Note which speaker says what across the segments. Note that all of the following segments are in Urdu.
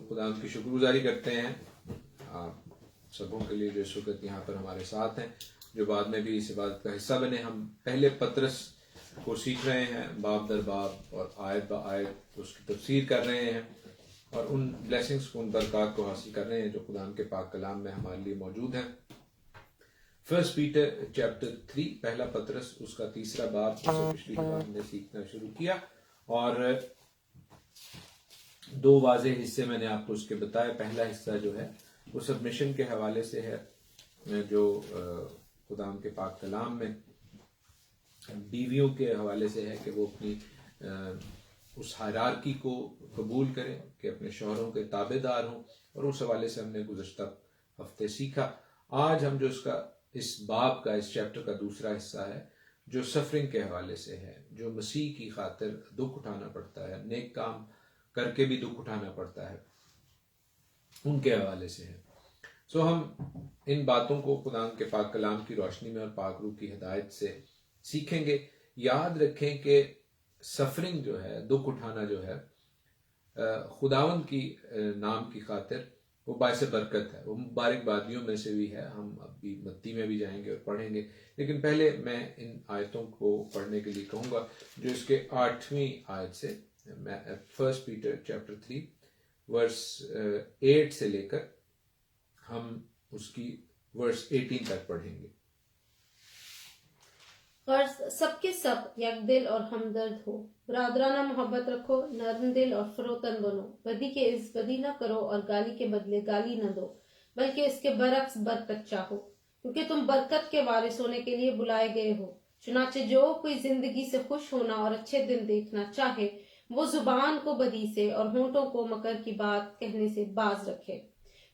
Speaker 1: خدا کی شکر گزاری کرتے ہیں آپ سبوں کے لیے جو اس وقت یہاں پر ہمارے ساتھ ہیں، جو بعد میں بھی اس عبادت کا حصہ بنے. ہم پہلے پطرس کو سیکھ رہے ہیں، باب در باب اور آیت با آیت اس کی تفسیر کر رہے ہیں اور ان بلیسنگز کو، ان برکات کو حاصل کر رہے ہیں جو خدا کے پاک کلام میں ہمارے لیے موجود ہیں. فرسٹ پیٹر چیپٹر 3، پہلا پطرس اس کا 3 باب، اسے پچھلی دفعہ ہم نے سیکھنا شروع کیا اور 2 واضح حصے میں نے آپ کو اس کے بتائے. پہلا حصہ جو ہے وہ سبمیشن کے حوالے سے ہے، جو خدا کے پاک کلام میں بیویوں کے حوالے سے ہے کہ وہ اپنی اس ہائرارکی کو قبول کریں کہ اپنے شوہروں کے تابع دار ہوں، اور اس حوالے سے ہم نے گزشتہ ہفتے سیکھا. آج ہم جو اس باب کا، اس چیپٹر کا دوسرا حصہ ہے جو سفرنگ کے حوالے سے ہے، جو مسیح کی خاطر دکھ اٹھانا پڑتا ہے، نیک کام کر کے بھی دکھ اٹھانا پڑتا ہے، ان کے حوالے سے ہے. سو ہم ان باتوں کو خدا کے پاک کلام کی روشنی میں اور پاک روح کی ہدایت سے سیکھیں گے. یاد رکھیں کہ سفرنگ جو ہے، دکھ اٹھانا جو ہے، خداوند کی نام کی خاطر وہ باعث برکت ہے، وہ مبارک بادیوں میں سے بھی ہے. ہم ابھی متی میں بھی جائیں گے اور پڑھیں گے، لیکن پہلے میں ان آیتوں کو پڑھنے کے لیے کہوں گا جو اس کے 8ویں آیت سے، فرسٹ پیٹر چیپٹر 3 ورس 8 سے لے کر ہم اس کی ورس 18 تک پڑھیں گے.
Speaker 2: غرض سب کے سب یک دل اور ہمدرد ہو، برادرانہ محبت رکھو، نرم دل اور فروتن بنو، بدی کے عز بدی نہ کرو اور گالی کے بدلے گالی نہ دو، بلکہ اس کے برعکس برکت چاہو، کیونکہ تم برکت کے وارث ہونے کے لیے بلائے گئے ہو. چنانچہ جو کوئی زندگی سے خوش ہونا اور اچھے دن دیکھنا چاہے، وہ زبان کو بدی سے اور ہونٹوں کو مکر کی بات کہنے سے باز رکھے.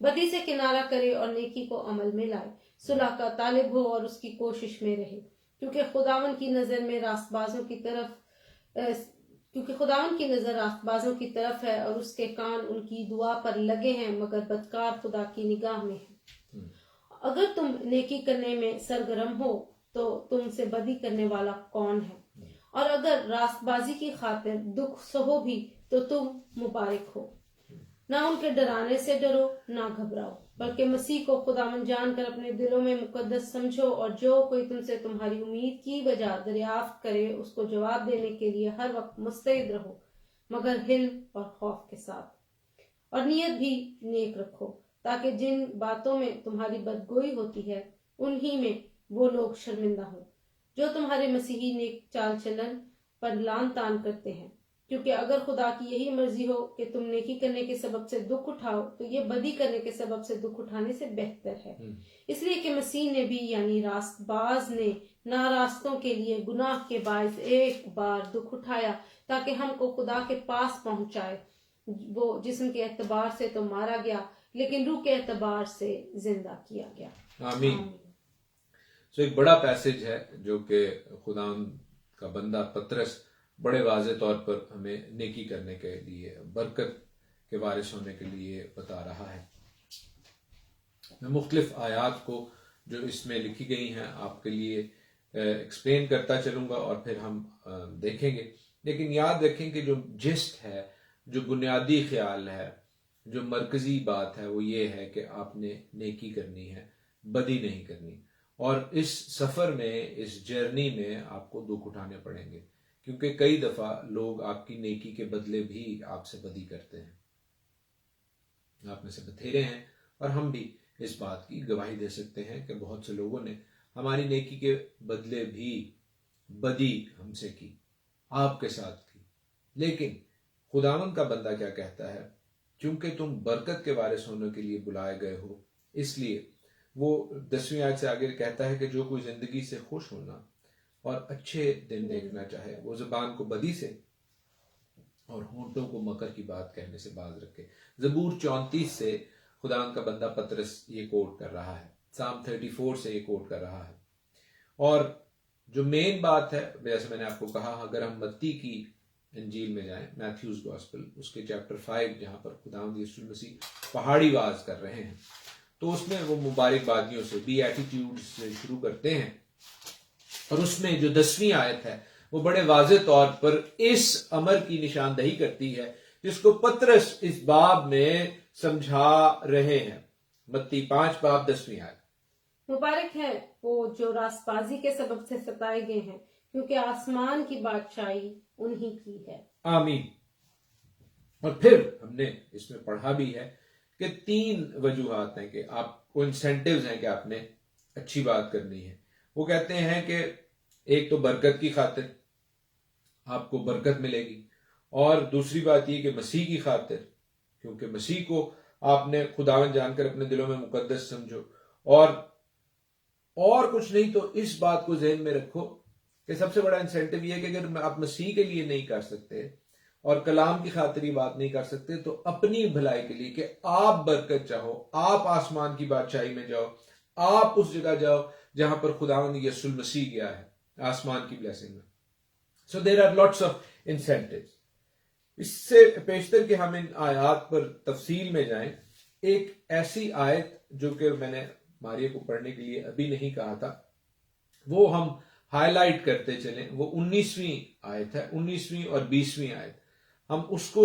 Speaker 2: بدی سے کنارہ کرے اور نیکی کو عمل میں لائے، صلح کا طالب ہو اور اس کی کوشش میں رہے، کیونکہ خداوند کی نظر راست بازوں کی طرف ہے اور اس کے کان ان کی دعا پر لگے ہیں، مگر بدکار خدا کی نگاہ میں ہے. اگر تم نیکی کرنے میں سرگرم ہو تو تم سے بدی کرنے والا کون ہے؟ اور اگر راست بازی کی خاطر دکھ سہو بھی تو تم مبارک ہو. نہ ان کے ڈرانے سے ڈرو، نہ گھبراؤ، بلکہ مسیح کو خداوند جان کر اپنے دلوں میں مقدس سمجھو، اور جو کوئی تم سے تمہاری امید کی وجہ دریافت کرے اس کو جواب دینے کے لیے ہر وقت مستعد رہو، مگر حلم اور خوف کے ساتھ. اور نیت بھی نیک رکھو، تاکہ جن باتوں میں تمہاری بدگوئی ہوتی ہے انہی میں وہ لوگ شرمندہ ہوں جو تمہارے مسیحی نیک چال چلن پر لان تان کرتے ہیں. کیونکہ اگر خدا کی یہی مرضی ہو کہ تم نیکی کرنے کے سبب سے دکھ اٹھاؤ تو یہ بدی کرنے کے سبب سے دکھ اٹھانے سے بہتر ہے. اس لیے کہ مسیح نے بھی، یعنی راست باز نے، ناراستوں کے لیے گناہ کے باعث ایک بار دکھ اٹھایا تاکہ ہم کو خدا کے پاس پہنچائے. وہ جسم کے اعتبار سے تو مارا گیا لیکن روح کے اعتبار سے زندہ کیا گیا.
Speaker 1: آمین. سو ایک بڑا پیسج ہے جو کہ خدا کا بندہ پطرس بڑے واضح طور پر ہمیں نیکی کرنے کے لیے، برکت کے وارث ہونے کے لیے بتا رہا ہے. میں مختلف آیات کو جو اس میں لکھی گئی ہیں آپ کے لیے ایکسپلین کرتا چلوں گا اور پھر ہم دیکھیں گے. لیکن یاد رکھیں کہ جو جسٹ ہے، جو بنیادی خیال ہے، جو مرکزی بات ہے وہ یہ ہے کہ آپ نے نیکی کرنی ہے، بدی نہیں کرنی. اور اس سفر میں، اس جرنی میں آپ کو دکھ اٹھانے پڑیں گے، کیونکہ کئی دفعہ لوگ آپ کی نیکی کے بدلے بھی آپ سے بدی کرتے ہیں. آپ میں سے بتھیرے ہیں اور ہم بھی اس بات کی گواہی دے سکتے ہیں کہ بہت سے لوگوں نے ہماری نیکی کے بدلے بھی بدی ہم سے کی، آپ کے ساتھ کی. لیکن خداوند کا بندہ کیا کہتا ہے؟ چونکہ تم برکت کے وارث ہونے کے لیے بلائے گئے ہو، اس لیے وہ 10ویں آیت سے آگے کہتا ہے کہ جو کوئی زندگی سے خوش ہونا اور اچھے دن دیکھنا چاہے وہ زبان کو بدی سے اور ہونٹوں کو مکر کی بات کہنے سے باز رکھے. زبور 34 سے خدا کا بندہ پطرس یہ کوٹ کر رہا ہے، سام 34 سے یہ کوٹ کر رہا ہے. اور جو مین بات ہے، جیسے میں نے آپ کو کہا، اگر ہم متی کی انجیل میں جائیں، میتھیوز گوسپل، اس کے چیپٹر 5 جہاں پر خداوند یسوع مسیح پہاڑی واز کر رہے ہیں، تو اس میں وہ مبارک بادیوں سے، بی ایٹیٹیوڈ سے شروع کرتے ہیں. اور اس میں جو 10ویں آیت ہے وہ بڑے واضح طور پر اس امر کی نشاندہی کرتی ہے جس کو پطرس اس باب میں سمجھا رہے ہیں۔ متی 5 باب 10ویں آیت۔
Speaker 2: مبارک ہے وہ جو راست بازی کے سبب سے ستائے گئے ہیں، کیونکہ آسمان کی بادشاہی انہی کی ہے۔
Speaker 1: آمین۔ اور پھر ہم نے اس میں پڑھا بھی ہے کہ 3 وجوہات ہیں کہ آپ کو انسینٹیوز ہیں کہ آپ نے اچھی بات کرنی ہے۔ وہ کہتے ہیں کہ ایک تو برکت کی خاطر، آپ کو برکت ملے گی، اور دوسری بات یہ کہ مسیح کی خاطر، کیونکہ مسیح کو آپ نے خداوند جان کر اپنے دلوں میں مقدس سمجھو، اور کچھ نہیں تو اس بات کو ذہن میں رکھو کہ سب سے بڑا انسینٹیو یہ ہے کہ اگر آپ مسیح کے لیے نہیں کر سکتے اور کلام کی خاطر یہ بات نہیں کر سکتے تو اپنی بھلائی کے لیے کہ آپ برکت چاہو، آپ آسمان کی بادشاہی میں جاؤ، آپ اس جگہ جاؤ جہاں پر خداوند یسوع المسیح گیا ہے، آسمان کی بلیسنگ میں۔ So there are lots of incentives۔ اس سے پیشتر کہ ہم ان آیات پر تفصیل میں جائیں، ایک ایسی آیت جو کہ میں نے ماریہ کو پڑھنے کے لیے ابھی نہیں کہا تھا، وہ ہم ہائی لائٹ کرتے چلیں، وہ 19ویں آیت ہے، 19ویں اور 20ویں آیت۔ ہم اس کو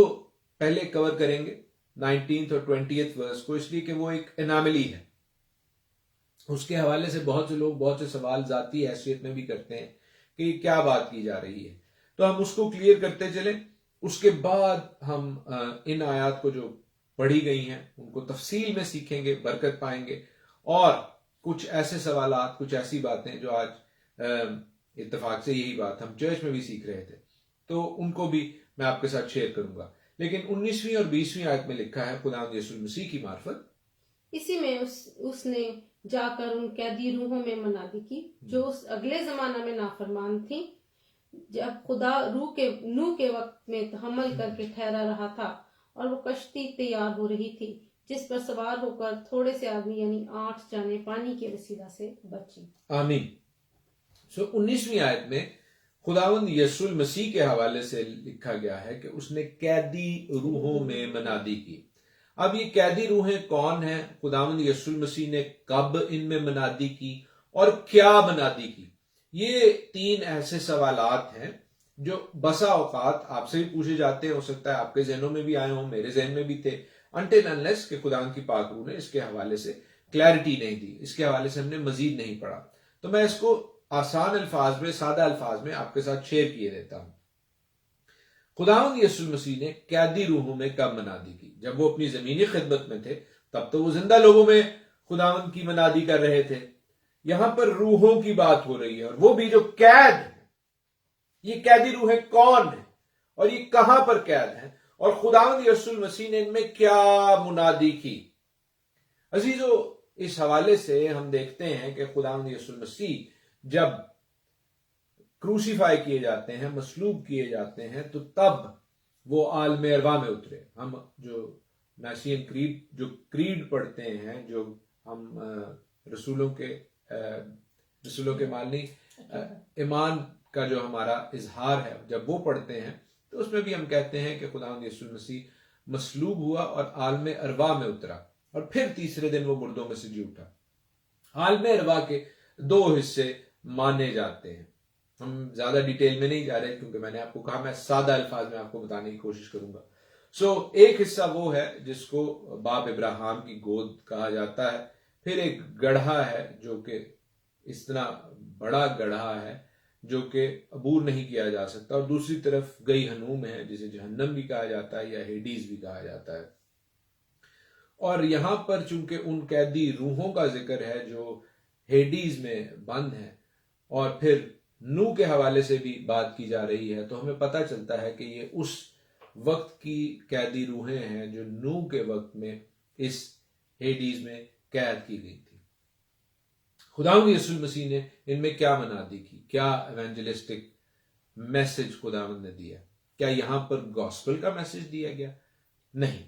Speaker 1: پہلے کور کریں گے 19th اور 20th ورس کو، اس لیے کہ وہ ایک اناملی ہے۔ اس کے حوالے سے بہت سے لوگ بہت سے سوال ذاتی حیثیت میں بھی کرتے ہیں کہ کیا بات کی جا رہی ہے، تو ہم اس کو کلیئر کرتے چلیں۔ اس کے بعد ہم ان آیات کو جو پڑھی گئی ہیں ان کو تفصیل میں سیکھیں گے، برکت پائیں گے، اور کچھ ایسے سوالات، کچھ ایسی باتیں جو آج اتفاق سے یہی بات ہم چرچ میں بھی سیکھ رہے تھے، تو ان کو بھی میں آپ کے ساتھ شیئر کروں گا۔ لیکن 19ویں اور 20ویں آیت میں لکھا ہے خداوند یسوع المسیح کی معرفت،
Speaker 2: اسی میں اس نے جا کر ان قیدی روحوں میں منادی کی جو اس اگلے زمانہ میں نافرمان تھی، جب خدا نوح کے وقت میں حمل کر کے ٹھہرا رہا تھا اور وہ کشتی تیار ہو رہی تھی جس پر سوار ہو کر تھوڑے سے آدمی یعنی 8 جانیں پانی کے وسیلہ سے بچی۔
Speaker 1: آمین۔ 19ویں آیت میں خداوند یسوع المسیح کے حوالے سے لکھا گیا ہے کہ اس نے قیدی روحوں میں منادی کی۔ اب یہ قیدی روحیں کون ہیں؟ خداوند یسوع المسیح نے کب ان میں منادی کی اور کیا منادی کی؟ یہ 3 ایسے سوالات ہیں جو بسا اوقات آپ سے بھی پوچھے جاتے ہیں، ہو سکتا ہے آپ کے ذہنوں میں بھی آئے ہوں، میرے ذہن میں بھی تھے، until unless کہ خداوند کی پاک روح نے اس کے حوالے سے کلیئرٹی نہیں دی، اس کے حوالے سے ہم نے مزید نہیں پڑھا، تو میں اس کو آسان الفاظ میں، سادہ الفاظ میں آپ کے ساتھ شیئر کیے دیتا ہوں۔ خداوند یسوع المسیح نے قیدی روحوں میں کب منادی کی؟ جب وہ اپنی زمینی خدمت میں تھے، تب تو وہ زندہ لوگوں میں خداوند کی منادی کر رہے تھے۔ یہاں پر روحوں کی بات ہو رہی ہے، اور وہ بھی جو قید ہیں۔ یہ قیدی روحیں کون ہیں اور یہ کہاں پر قید ہیں، اور خداوند یسوع المسیح نے ان میں کیا منادی کی؟ عزیزو، اس حوالے سے ہم دیکھتے ہیں کہ خداوند یسوع المسیح جب کروسیفائی کیے جاتے ہیں، مصلوب کیے جاتے ہیں، تو تب وہ عالم ارواح میں اترے۔ ہم جو نائسین کریڈ، جو کریڈ پڑھتے ہیں، جو ہم رسولوں کے معنی ایمان کا جو ہمارا اظہار ہے، جب وہ پڑھتے ہیں تو اس میں بھی ہم کہتے ہیں کہ خداوند یسوع المسیح مصلوب ہوا اور عالم ارواح میں اترا، اور پھر تیسرے دن وہ مردوں میں سے جی اٹھا۔ عالم ارواح کے 2 حصے مانے جاتے ہیں۔ ہم زیادہ ڈیٹیل میں نہیں جا رہے کیونکہ میں نے آپ کو کہا میں سادہ الفاظ میں آپ کو بتانے کی کوشش کروں گا۔ ایک حصہ وہ ہے جس کو باپ ابراہیم کی گود کہا جاتا ہے، پھر ایک گڑھا ہے جو کہ اس طرح بڑا گڑھا ہے جو کہ عبور نہیں کیا جا سکتا، اور دوسری طرف گئی ہنوم ہے جسے جہنم بھی کہا جاتا ہے یا ہیڈیز بھی کہا جاتا ہے۔ اور یہاں پر چونکہ ان قیدی روحوں کا ذکر ہے جو ہیڈیز میں بند ہیں، اور پھر نوح کے حوالے سے بھی بات کی جا رہی ہے، تو ہمیں پتہ چلتا ہے کہ یہ اس وقت کی قیدی روحیں ہیں جو نوح کے وقت میں اس ہیڈیز میں قید کی گئی تھی۔ خداوند یسوع المسیح نے ان میں کیا منادی کی؟ کیا ایونجلسٹک میسج خداوند نے دیا؟ کیا یہاں پر گاسپل کا میسج دیا گیا؟ نہیں۔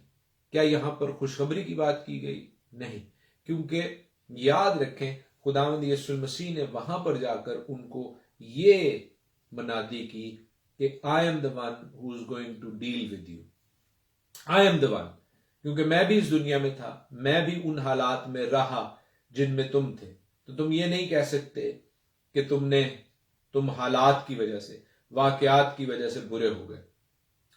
Speaker 1: کیا یہاں پر خوشخبری کی بات کی گئی؟ نہیں، کیونکہ یاد رکھیں خداوند یسوع المسیح نے وہاں پر جا کر ان کو یہ منادی کی کہ I am the one who is going to deal with you. I am the one، کیونکہ میں بھی اس دنیا میں تھا، میں بھی ان حالات میں رہا جن میں تم تھے، تو تم یہ نہیں کہہ سکتے کہ تم حالات کی وجہ سے، واقعات کی وجہ سے برے ہو گئے۔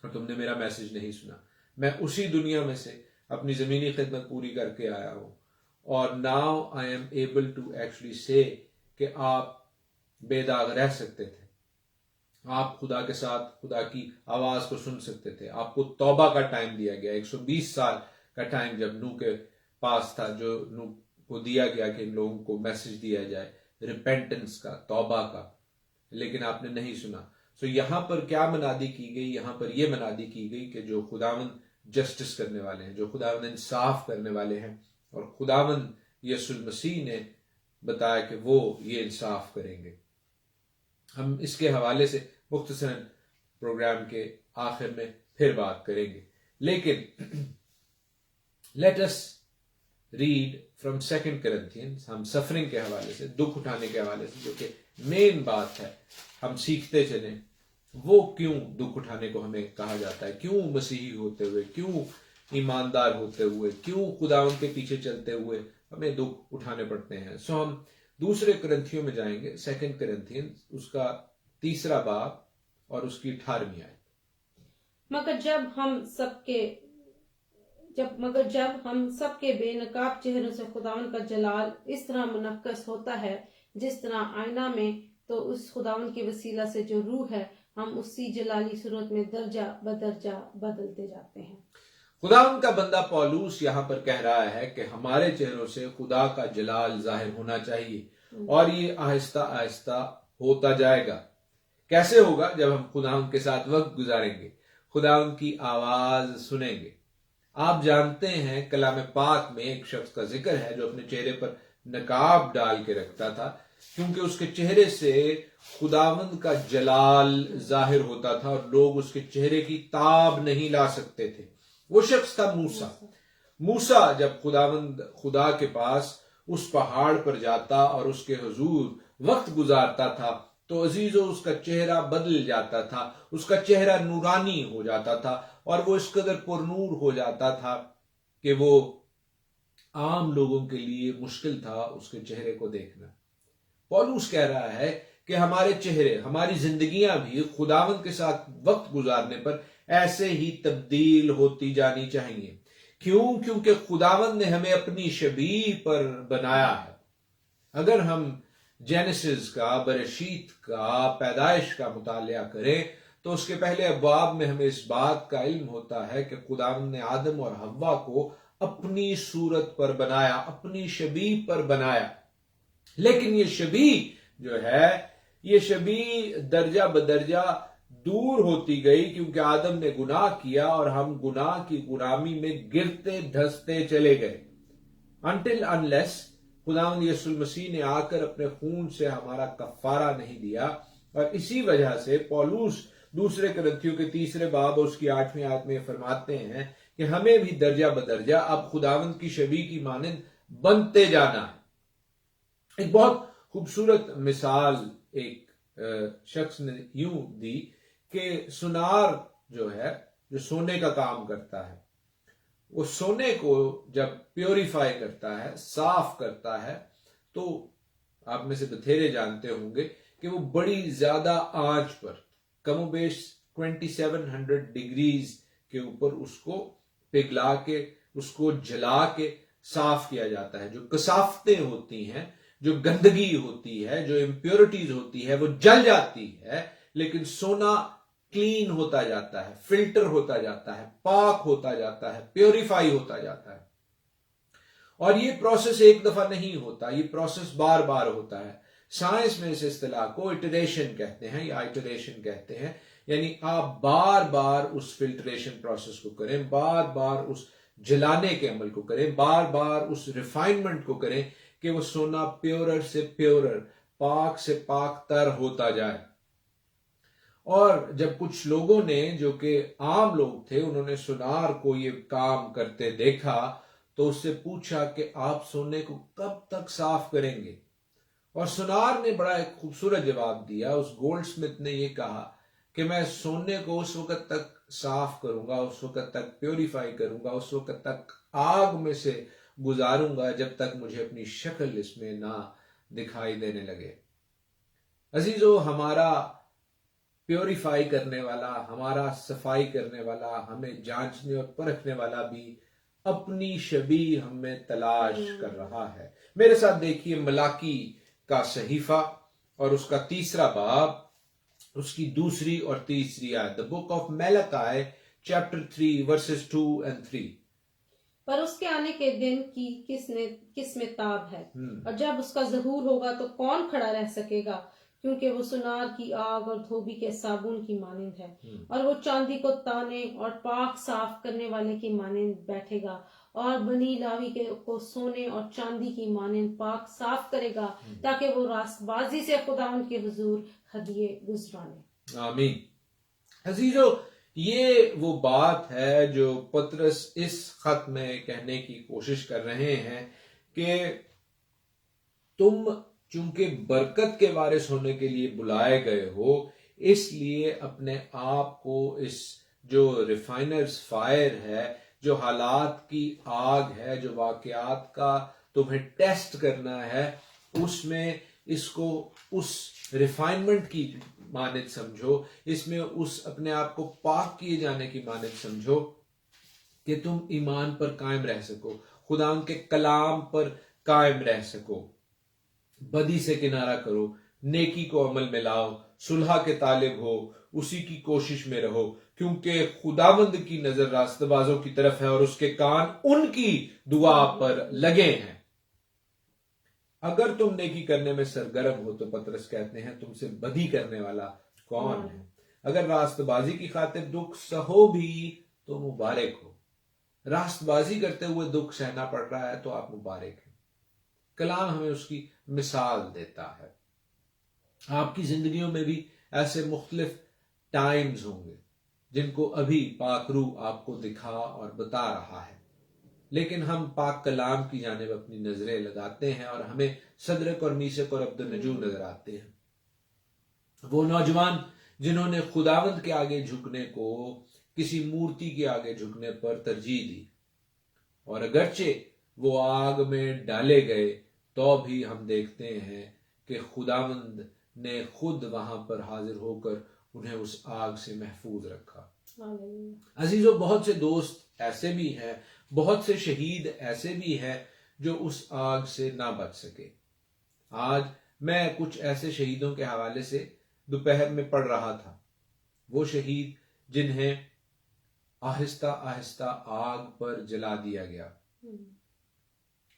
Speaker 1: اور تم نے میرا میسج نہیں سنا. میں اسی دنیا میں سے اپنی زمینی خدمت پوری کر کے آیا ہوں, اور now I am able to actually say کہ آپ بے داغ رہ سکتے تھے, آپ خدا کے ساتھ خدا کی آواز کو سن سکتے تھے. آپ کو توبہ کا ٹائم دیا گیا, 120 سال کا ٹائم جب نوح کے پاس تھا, جو نوح کو دیا گیا کہ ان لوگوں کو میسج دیا جائے ریپینٹنس کا, توبہ کا, لیکن آپ نے نہیں سنا. سو یہاں پر کیا منادی کی گئی؟ یہاں پر یہ منادی کی گئی کہ جو خداوند جسٹس کرنے والے ہیں, جو خداوند انصاف کرنے والے ہیں, اور خداوند یسوع المسیح نے بتایا کہ وہ یہ انصاف کریں گے. ہم اس کے حوالے سے مختصراً پروگرام کے آخر میں پھر بات کریں گے, لیکن let us read from 2 Corinthians. ہم سفرنگ کے حوالے سے, دکھ اٹھانے کے حوالے سے, جو کہ مین بات ہے, ہم سیکھتے چلیں وہ کیوں دکھ اٹھانے کو ہمیں کہا جاتا ہے, کیوں مسیحی ہوتے ہوئے, کیوں ایماندار ہوتے ہوئے, کیوں خداوند کے پیچھے چلتے ہوئے ہمیں دکھ اٹھانے پڑتے ہیں. سو ہم 2 کرنتھیوں میں جائیں گے, 2 Corinthians, اس کا 3 باب اور اس کی 18 آیت.
Speaker 2: مگر جب ہم سب کے بے نقاب چہروں سے خداوند کا جلال اس طرح منعکس ہوتا ہے جس طرح آئینہ میں, تو اس خداوند کے وسیلہ سے جو روح ہے, ہم اسی جلالی صورت میں درجہ بدرجہ بدلتے جاتے ہیں.
Speaker 1: خداوند کا بندہ پولوس یہاں پر کہہ رہا ہے کہ ہمارے چہروں سے خدا کا جلال ظاہر ہونا چاہیے, اور یہ آہستہ آہستہ ہوتا جائے گا. کیسے ہوگا؟ جب ہم خداوند کے ساتھ وقت گزاریں گے, خداوند کی آواز سنیں گے. آپ جانتے ہیں کلام پاک میں ایک شخص کا ذکر ہے جو اپنے چہرے پر نقاب ڈال کے رکھتا تھا, کیونکہ اس کے چہرے سے خداوند کا جلال ظاہر ہوتا تھا اور لوگ اس کے چہرے کی تاب نہیں لا سکتے تھے. وہ شخص تھا موسیٰ. جب خدا کے پاس اس پہاڑ پر جاتا اور اس کے حضور وقت گزارتا تھا تو عزیزو اس کا چہرہ بدل جاتا تھا, اس کا چہرہ نورانی ہو جاتا تھا, اور وہ اس قدر پر نور ہو جاتا تھا کہ وہ عام لوگوں کے لیے مشکل تھا اس کے چہرے کو دیکھنا. پولوس کہہ رہا ہے کہ ہمارے چہرے, ہماری زندگیاں بھی خداوند کے ساتھ وقت گزارنے پر ایسے ہی تبدیل ہوتی جانی چاہیے. کیوں؟ کیونکہ خداوند نے ہمیں اپنی شبیہ پر بنایا ہے. اگر ہم جینیسس کا, برشیت کا, پیدائش کا مطالعہ کریں تو اس کے پہلے ابواب میں ہمیں اس بات کا علم ہوتا ہے کہ خداوند نے آدم اور حوا کو اپنی صورت پر بنایا, اپنی شبیہ پر بنایا. لیکن یہ شبیہ جو ہے, یہ شبیہ درجہ بدرجہ دور ہوتی گئی, کیونکہ آدم نے گناہ کیا اور ہم گناہ کی غلامی میں گرتے دھستے چلے گئے. until unless خداوند یسوع المسیح نے آ کر اپنے خون سے ہمارا کفارہ نہیں دیا. اور اسی وجہ سے پولوس 2 کرنتھیوں کے 3 باب اور اس کی 8 آیت میں فرماتے ہیں کہ ہمیں بھی درجہ بدرجہ اب خداوند کی شبیہ کی مانند بنتے جانا ہے. ایک بہت خوبصورت مثال ایک شخص نے یوں دی کہ سونار جو ہے, جو سونے کا کام کرتا ہے, وہ سونے کو جب پیوریفائی کرتا ہے, صاف کرتا ہے, تو آپ میں سے بتھیرے جانتے ہوں گے کہ وہ بڑی زیادہ آنچ پر, کم و بیش 2700 ڈگریز کے اوپر اس کو پگھلا کے, اس کو جلا کے صاف کیا جاتا ہے. جو کثافتیں ہوتی ہیں, جو گندگی ہوتی ہے, جو امپیورٹیز ہوتی ہے, وہ جل جاتی ہے, لیکن سونا کلین ہوتا جاتا ہے, فلٹر ہوتا جاتا ہے, پاک ہوتا جاتا ہے, پیوریفائی ہوتا جاتا ہے. اور یہ پروسیس ایک دفعہ نہیں ہوتا, یہ پروسیس بار بار ہوتا ہے. سائنس میں اس اصطلاح کو ایٹریشن کہتے ہیں یا آئٹریشن کہتے ہیں. یعنی آپ بار بار اس فلٹریشن پروسیس کو کریں, بار بار اس جلانے کے عمل کو کریں, بار بار اس ریفائنمنٹ کو کریں کہ وہ سونا پیورر سے پیورر, پاک سے پاک تر ہوتا جائے. اور جب کچھ لوگوں نے, جو کہ عام لوگ تھے, انہوں نے سونار کو یہ کام کرتے دیکھا تو اس سے پوچھا کہ آپ سونے کو کب تک صاف کریں گے؟ اور سونار نے بڑا ایک خوبصورت جواب دیا. اس گولڈ سمتھ نے یہ کہا کہ میں سونے کو اس وقت تک صاف کروں گا, اس وقت تک پیوریفائی کروں گا, اس وقت تک آگ میں سے گزاروں گا جب تک مجھے اپنی شکل اس میں نہ دکھائی دینے لگے. عزیزو, ہمارا پیوریفائی کرنے والا, ہمارا صفائی کرنے والا, ہمیں جانچنے اور پرکھنے والا بھی اپنی شبیہ ہم میں تلاش کر رہا ہے. میرے ساتھ دیکھیے ملاکی کا صحیفہ اور اس کا 3 باب, اس کی 2 اور 3 آیت. The book of Malachi, chapter 3, verses 2 and 3.
Speaker 2: پر اس کے آنے کے دن کی کس میں تاب ہے, اور جب اس کا ظہور ہوگا تو کون کھڑا رہ سکے گا, کیونکہ وہ سنار کی آگ اور دھوبی کے صابن کی مانند ہے, اور وہ چاندی کو تانے اور پاک صاف کرنے والے کی مانند بیٹھے گا, اور بنی لاوی کو سونے اور چاندی کی مانند پاک صاف کرے گا, تاکہ وہ راست بازی سے خداوند کے حضور ہدیے گزرانے.
Speaker 1: آمین. عزیزو, یہ وہ بات ہے جو پطرس اس خط میں کہنے کی کوشش کر رہے ہیں کہ تم چونکہ برکت کے وارث ہونے کے لیے بلائے گئے ہو, اس لیے اپنے آپ کو اس جو ریفائنرز فائر ہے, جو حالات کی آگ ہے, جو واقعات کا تمہیں ٹیسٹ کرنا ہے, اس میں اس کو اس ریفائنمنٹ کی مانند سمجھو, اس میں اس اپنے آپ کو پاک کیے جانے کی مانند سمجھو کہ تم ایمان پر قائم رہ سکو, خدا ان کے کلام پر قائم رہ سکو. بدی سے کنارہ کرو, نیکی کو عمل میں لاؤ, صلح کے طالب ہو, اسی کی کوشش میں رہو, کیونکہ خداوند کی نظر راست بازوں کی طرف ہے اور اس کے کان ان کی دعا پر لگے ہیں. اگر تم نیکی کرنے میں سرگرم ہو, تو پطرس کہتے ہیں تم سے بدی کرنے والا کون ہے. اگر راست بازی کی خاطر دکھ سہو بھی تو مبارک ہو. راست بازی کرتے ہوئے دکھ سہنا پڑ رہا ہے تو آپ مبارک ہیں. کلام ہمیں اس کی مثال دیتا ہے. آپ کی زندگیوں میں بھی ایسے مختلف ٹائمز ہوں گے جن کو ابھی پاک روح آپ کو دکھا اور بتا رہا ہے, لیکن ہم پاک کلام کی جانب اپنی نظریں لگاتے ہیں اور ہمیں صدرک اور میثق اور عبد النجوم نظر آتے ہیں. وہ نوجوان جنہوں نے خداوند کے آگے جھکنے کو کسی مورتی کے آگے جھکنے پر ترجیح دی, اور اگرچہ وہ آگ میں ڈالے گئے تو بھی ہم دیکھتے ہیں کہ خداوند نے خود وہاں پر حاضر ہو کر انہیں اس آگ سے محفوظ رکھا. عزیزو, بہت سے دوست ایسے بھی ہیں, بہت سے شہید ایسے بھی ہیں جو اس آگ سے نہ بچ سکے. آج میں کچھ ایسے شہیدوں کے حوالے سے دوپہر میں پڑھ رہا تھا. وہ شہید جنہیں آہستہ آہستہ آگ پر جلا دیا گیا,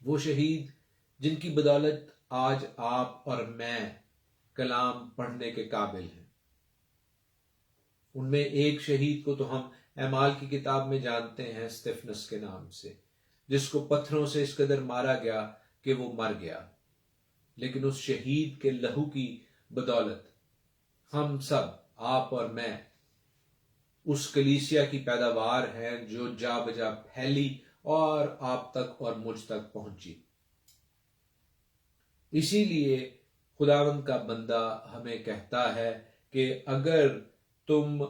Speaker 1: وہ شہید جن کی بدولت آج آپ اور میں کلام پڑھنے کے قابل ہیں. ان میں ایک شہید کو تو ہم اعمال کی کتاب میں جانتے ہیں استفنس کے نام سے, جس کو پتھروں سے اس قدر مارا گیا کہ وہ مر گیا. لیکن اس شہید کے لہو کی بدولت ہم سب, آپ اور میں, اس کلیسیا کی پیداوار ہیں جو جا بجا پھیلی اور آپ تک اور مجھ تک پہنچی. اسی لیے خداوند کا بندہ ہمیں کہتا ہے کہ اگر تم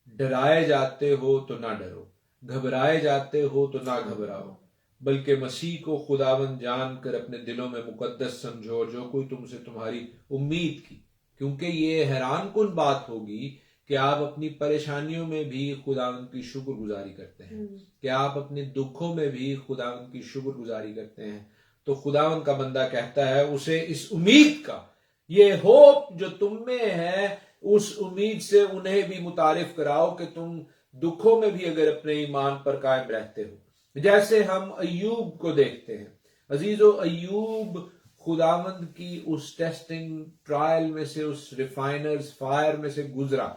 Speaker 1: ڈرائے جاتے ہو تو نہ ڈرو, گھبرائے جاتے ہو تو نہ گھبراؤ, بلکہ مسیح کو خداوند جان کر اپنے دلوں میں مقدس سمجھو جو کوئی تم سے تمہاری امید کی. کیونکہ یہ حیران کن بات ہوگی کہ آپ اپنی پریشانیوں میں بھی خداوند کی شکر گزاری کرتے ہیں, کہ آپ اپنے دکھوں میں بھی خداوند کی شکر گزاری کرتے ہیں. تو خداوند کا بندہ کہتا ہے اسے اس امید کا, یہ ہوپ جو تم میں ہے, اس امید سے انہیں بھی متعارف کراؤ کہ تم دکھوں میں بھی اگر اپنے ایمان پر قائم رہتے ہو. جیسے ہم ایوب کو دیکھتے ہیں. عزیزو, ایوب خداوند کی اس ٹیسٹنگ ٹرائل میں سے, اس ریفائنرز فائر میں سے گزرا.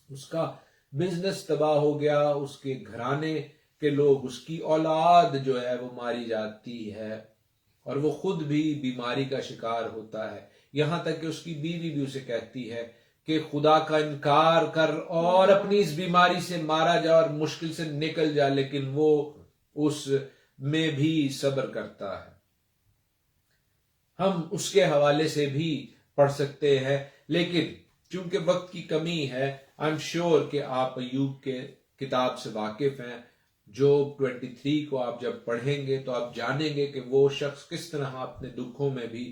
Speaker 1: اس کا بزنس تباہ ہو گیا, اس کے گھرانے کے لوگ, اس کی اولاد جو ہے وہ ماری جاتی ہے, اور وہ خود بھی بیماری کا شکار ہوتا ہے. یہاں تک کہ اس کی بیوی بھی اسے کہتی ہے کہ خدا کا انکار کر اور اپنی اس بیماری سے مارا جا اور مشکل سے نکل جا, لیکن وہ اس میں بھی صبر کرتا ہے. ہم اس کے حوالے سے بھی پڑھ سکتے ہیں, لیکن چونکہ وقت کی کمی ہے, I'm sure کہ آپ ایوب کے کتاب سے واقف ہیں. جوب 23 کو آپ جب پڑھیں گے تو آپ جانیں گے کہ وہ شخص کس طرح اپنے دکھوں میں بھی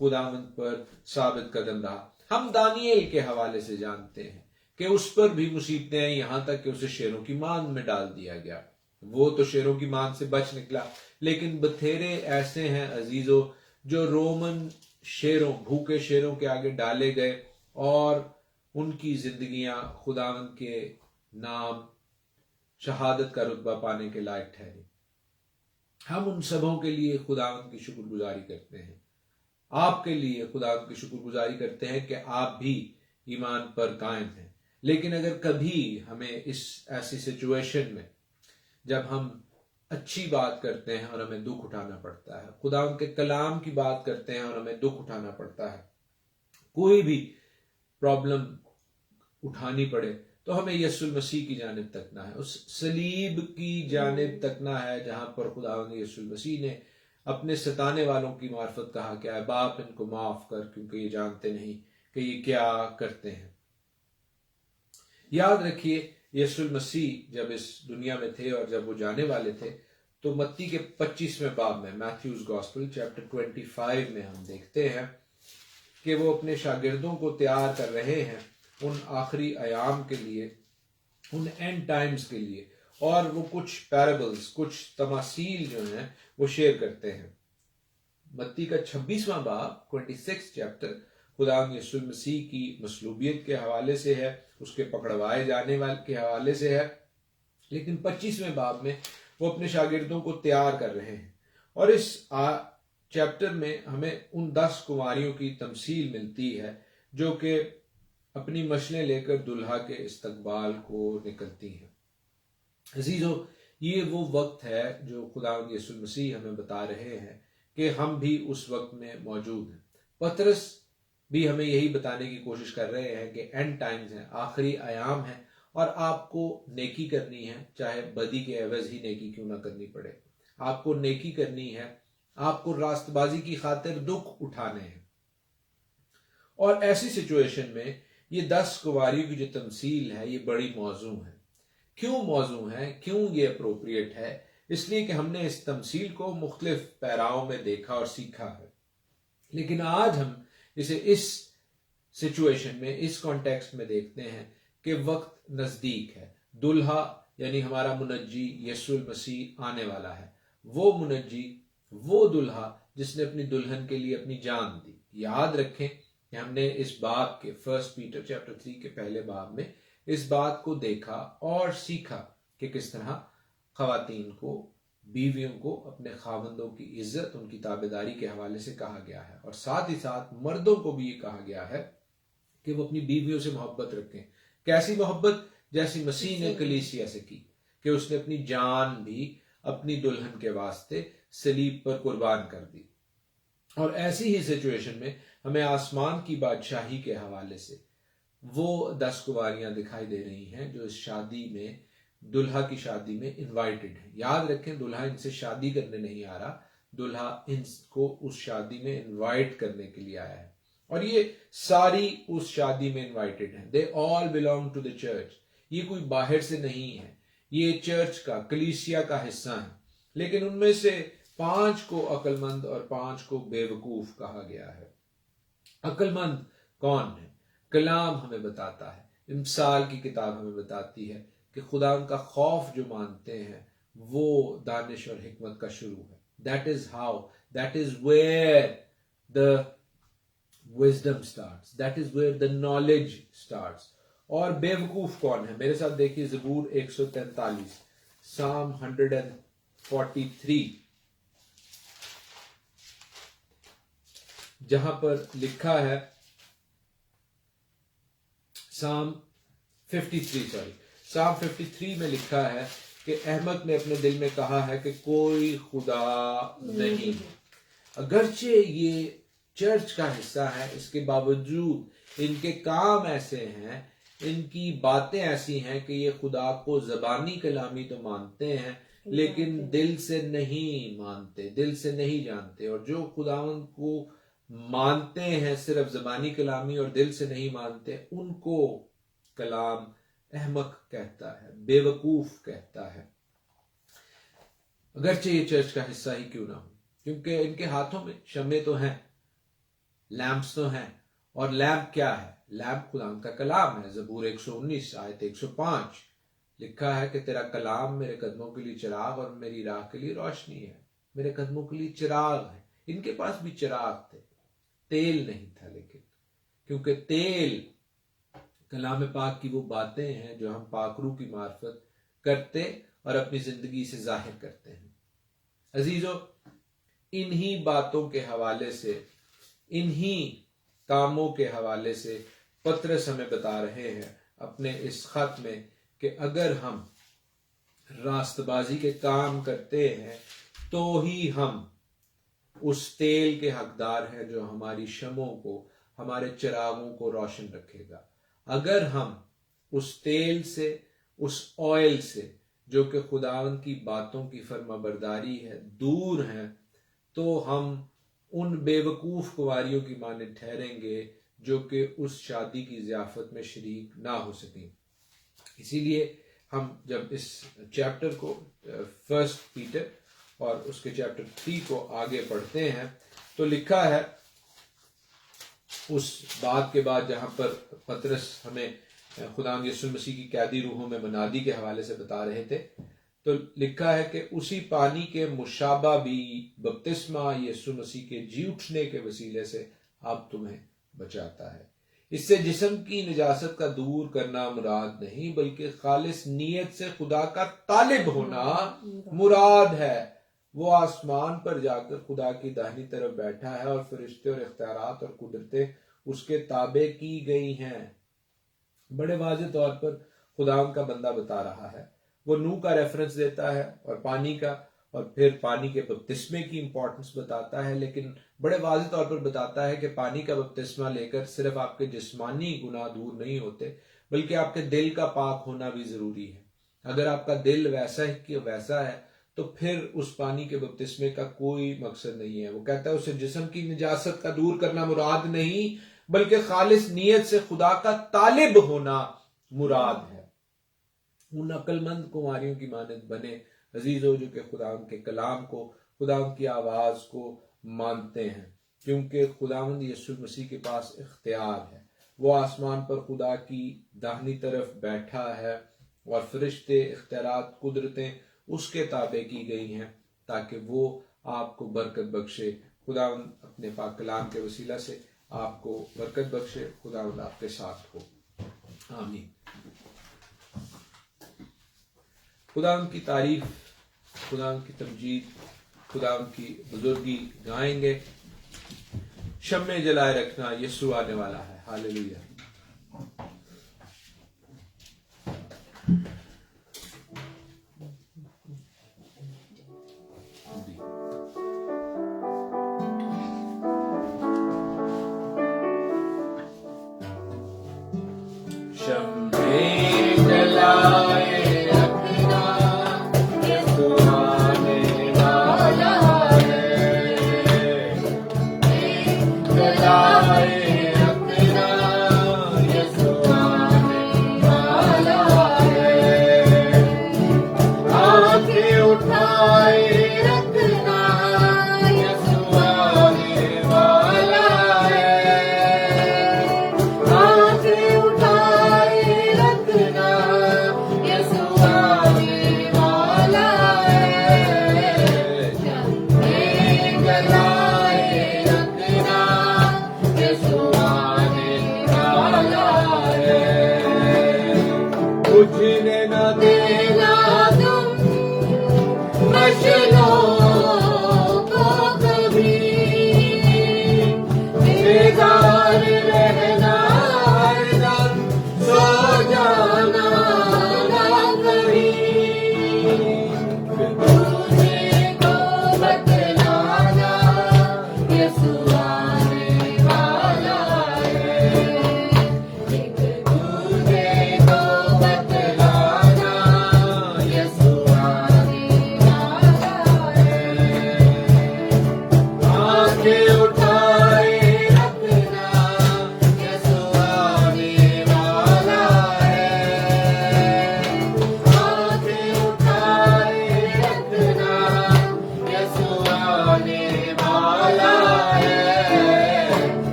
Speaker 1: خداوند پر ثابت قدم رہا. ہم دانیل کے حوالے سے جانتے ہیں کہ اس پر بھی مصیبتیں آئیں، یہاں تک کہ اسے شیروں کی ماند میں ڈال دیا گیا۔ وہ تو شیروں کی ماند سے بچ نکلا، لیکن بتھیرے ایسے ہیں عزیزو جو رومن شیروں، بھوکے شیروں کے آگے ڈالے گئے اور ان کی زندگیاں خداوند کے نام شہادت کا رتبہ پانے کے لائق ٹھہری۔ ہم ان سبوں کے لیے خداوند کی شکر گزاری کرتے ہیں، آپ کے لیے خداوند کی شکر گزاری کرتے ہیں کہ آپ بھی ایمان پر قائم ہیں۔ لیکن اگر کبھی ہمیں اس ایسی سچویشن میں جب ہم اچھی بات کرتے ہیں اور ہمیں دکھ اٹھانا پڑتا ہے، خداوند کے کلام کی بات کرتے ہیں اور ہمیں دکھ اٹھانا پڑتا ہے، کوئی بھی پرابلم اٹھانی پڑے، تو ہمیں یسوع المسیح کی جانب تکنا ہے، اس صلیب کی جانب تکنا ہے جہاں پر خداوند یسوع المسیح نے اپنے ستانے والوں کی معرفت کہا کہ اے باپ ان کو معاف کر کیونکہ یہ جانتے نہیں کہ یہ کیا کرتے ہیں۔ یاد رکھیے یسوع المسیح جب اس دنیا میں تھے اور جب وہ جانے والے تھے تو متی کے 25ویں باب میں، میتھیوز گاسپل چیپٹر 25 میں ہم دیکھتے ہیں کہ وہ اپنے شاگردوں کو تیار کر رہے ہیں ان آخری ایام کے لیے، ان اینڈ ٹائمز کے لیے، اور وہ کچھ پیرابلز، کچھ تماثیل جو ہیں وہ شیئر کرتے ہیں۔ متی کا 26واں باب 26 چیپٹر خداوند یسوع المسیح کی مصلوبیت کے حوالے سے ہے، اس کے پکڑوائے جانے والے کے حوالے سے ہے، لیکن 25ویں باب میں وہ اپنے شاگردوں کو تیار کر رہے ہیں، اور اس چیپٹر میں ہمیں ان 10 کنواریوں کی تمثیل ملتی ہے جو کہ اپنی مشلیں لے کر دلہا کے استقبال کو نکلتی ہیں۔ عزیزو، یہ وہ وقت ہے جو خداوند یسوع المسیح ہمیں بتا رہے ہیں کہ ہم بھی اس وقت میں موجود ہیں۔ پطرس بھی ہمیں یہی بتانے کی کوشش کر رہے ہیں کہ اینڈ ٹائمز ہیں، آخری ایام ہیں، اور آپ کو نیکی کرنی ہے، چاہے بدی کے عوض ہی نیکی کیوں نہ کرنی پڑے۔ آپ کو نیکی کرنی ہے، آپ کو راست بازی کی خاطر دکھ اٹھانے ہیں۔ اور ایسی سچویشن میں یہ 10 کنواریوں کی جو تمثیل ہے یہ بڑی موزوں ہے۔ کیوں موزوں ہے؟ کیوں یہ اپروپریٹ ہے؟ اس لیے کہ ہم نے اس تمثیل کو مختلف پیراؤں میں دیکھا اور سیکھا ہے، لیکن آج ہم اسے اس سچویشن میں، اس کانٹیکسٹ میں دیکھتے ہیں کہ وقت نزدیک ہے، دلہا یعنی ہمارا منجی یسوع المسیح آنے والا ہے، وہ منجی، وہ دلہا جس نے اپنی دلہن کے لیے اپنی جان دی۔ یاد رکھیں کہ ہم نے اس باب کے 1 پیٹر چیپٹر 3 کے پہلے باب میں اس بات کو دیکھا اور سیکھا کہ کس طرح خواتین کو، بیویوں کو اپنے خاوندوں کی عزت، ان کی تابعداری کے حوالے سے کہا گیا ہے، اور ساتھ ہی ساتھ مردوں کو بھی یہ کہا گیا ہے کہ وہ اپنی بیویوں سے محبت رکھیں۔ کیسی محبت؟ جیسی مسیح نے کلیسیا سے کی، کہ اس نے اپنی جان بھی اپنی دلہن کے واسطے صلیب پر قربان کر دی۔ اور ایسی ہی سچویشن میں ہمیں آسمان کی بادشاہی کے حوالے سے وہ 10 کنواریاں دکھائی دے رہی ہیں جو اس شادی میں، دلہا کی شادی میں انوائٹڈ ہیں۔ یاد رکھیں دلہا ان سے شادی کرنے نہیں آ رہا، دلہا ان کو اس شادی میں انوائٹ کرنے کے لیے آیا ہے، اور یہ ساری اس شادی میں انوائٹڈ ہیں۔ They all belong to the church۔ یہ کوئی باہر سے نہیں ہے، یہ چرچ کا، کلیسیا کا حصہ ہیں، لیکن ان میں سے 5 کو عقل مند اور 5 کو بے وقوف کہا گیا ہے۔ عقل مند کون ہے؟ کلام ہمیں بتاتا ہے، امثال کی کتاب ہمیں بتاتی ہے کہ خدا ان کا خوف جو مانتے ہیں وہ دانش اور حکمت کا شروع ہے۔ That is where the wisdom starts. That is where the knowledge starts. اور بے وقوف کون ہے؟ میرے ساتھ دیکھیے زبور 143، Psalm 143، جہاں پر لکھا ہے Psalm 53 میں لکھا ہے کہ احمد نے اپنے دل میں کہا ہے کہ کوئی خدا نہیں۔ اگرچہ یہ چرچ کا حصہ ہے، اس کے باوجود ان کے کام ایسے ہیں، ان کی باتیں ایسی ہیں کہ یہ خدا کو زبانی کلامی تو مانتے ہیں لیکن دل سے نہیں مانتے، دل سے نہیں جانتے۔ اور جو خداوند کو مانتے ہیں صرف زبانی کلامی اور دل سے نہیں مانتے، ان کو کلام احمق کہتا ہے، بے وقوف کہتا ہے، اگرچہ یہ چرچ کا حصہ ہی کیوں نہ ہو، کیونکہ ان کے ہاتھوں میں شمع تو ہیں، لیمپس تو ہیں، اور لیمپ کیا ہے؟ لیمپ خدا کا کلام ہے. زبور 119 آیت 105 لکھا ہے کہ تیرا کلام میرے قدموں کے لیے چراغ اور میری راہ کے لیے روشنی ہے. میرے قدموں کے لیے چراغ ہے. ان کے پاس بھی چراغ تھے، تیل نہیں تھا، لیکن کیونکہ تیل کلام پاک کی وہ باتیں ہیں جو ہم پاک روح کی معرفت کرتے اور اپنی زندگی سے ظاہر کرتے ہیں. عزیزو، انہی باتوں کے حوالے سے، انہی کاموں کے حوالے سے پطرس ہمیں بتا رہے ہیں اپنے اس خط میں کہ اگر ہم راست بازی کے کام کرتے ہیں تو ہی ہم اس تیل کے حقدار ہیں جو ہماری شمعوں کو، ہمارے چراغوں کو روشن رکھے گا. اگر ہم اس تیل سے، اس آئل سے جو کہ خداوند کی باتوں کی فرما برداری ہے دور ہیں، تو ہم ان بے وقوف کنواریوں کی مانند ٹھہریں گے جو کہ اس شادی کی ضیافت میں شریک نہ ہو سکیں. اسی لیے ہم جب اس چیپٹر کو فرسٹ پیٹر اور اس کے چیپٹر 3 کو آگے پڑھتے ہیں تو لکھا ہے اس بات کے بعد جہاں پر پطرس ہمیں خداوند یسوع مسیح کی قیدی روحوں میں منادی کے حوالے سے بتا رہے تھے، تو لکھا ہے کہ اسی پانی کے مشابہ بھی بپتسمہ یسوع مسیح کے جی اٹھنے کے وسیلے سے اب تمہیں بچاتا ہے. اس سے جسم کی نجاست کا دور کرنا مراد نہیں بلکہ خالص نیت سے خدا کا طالب ہونا مراد ہے. وہ آسمان پر جا کر خدا کی داہنی طرف بیٹھا ہے اور فرشتے اور اختیارات اور قدرتیں اس کے تابع کی گئی ہیں. بڑے واضح طور پر خدا ان کا بندہ بتا رہا ہے. وہ نوح کا ریفرنس دیتا ہے اور پانی کا، اور پھر پانی کے بپتسمے کی امپورٹنس بتاتا ہے، لیکن بڑے واضح طور پر بتاتا ہے کہ پانی کا بپتسمہ لے کر صرف آپ کے جسمانی گناہ دور نہیں ہوتے بلکہ آپ کے دل کا پاک ہونا بھی ضروری ہے. اگر آپ کا دل ویسا ہے تو پھر اس پانی کے بپتسمے کا کوئی مقصد نہیں ہے. وہ کہتا ہے اسے جسم کی نجاست کا دور کرنا مراد نہیں بلکہ خالص نیت سے خدا کا طالب ہونا مراد ہے. ان عقل مند کنواریوں کی مانند بنے عزیزو جو کہ خداوند کے کلام کو، خداوند کی آواز کو مانتے ہیں، کیونکہ خداوند یسوع مسیح کے پاس اختیار ہے. وہ آسمان پر خدا کی داہنی طرف بیٹھا ہے اور فرشتے، اختیارات، قدرتیں اس کے تابع کی گئی ہیں تاکہ وہ آپ کو برکت بخشے. خداوند اپنے پاک کلام کے وسیلہ سے آپ کو برکت بخشے. خداوند آپ کے ساتھ ہو. آمین. خداوند کی تعریف، خداوند کی تمجید، خداوند کی بزرگی گائیں گے. شمع جلائے رکھنا، یسوع آنے والا ہے. ہاللیلویہ.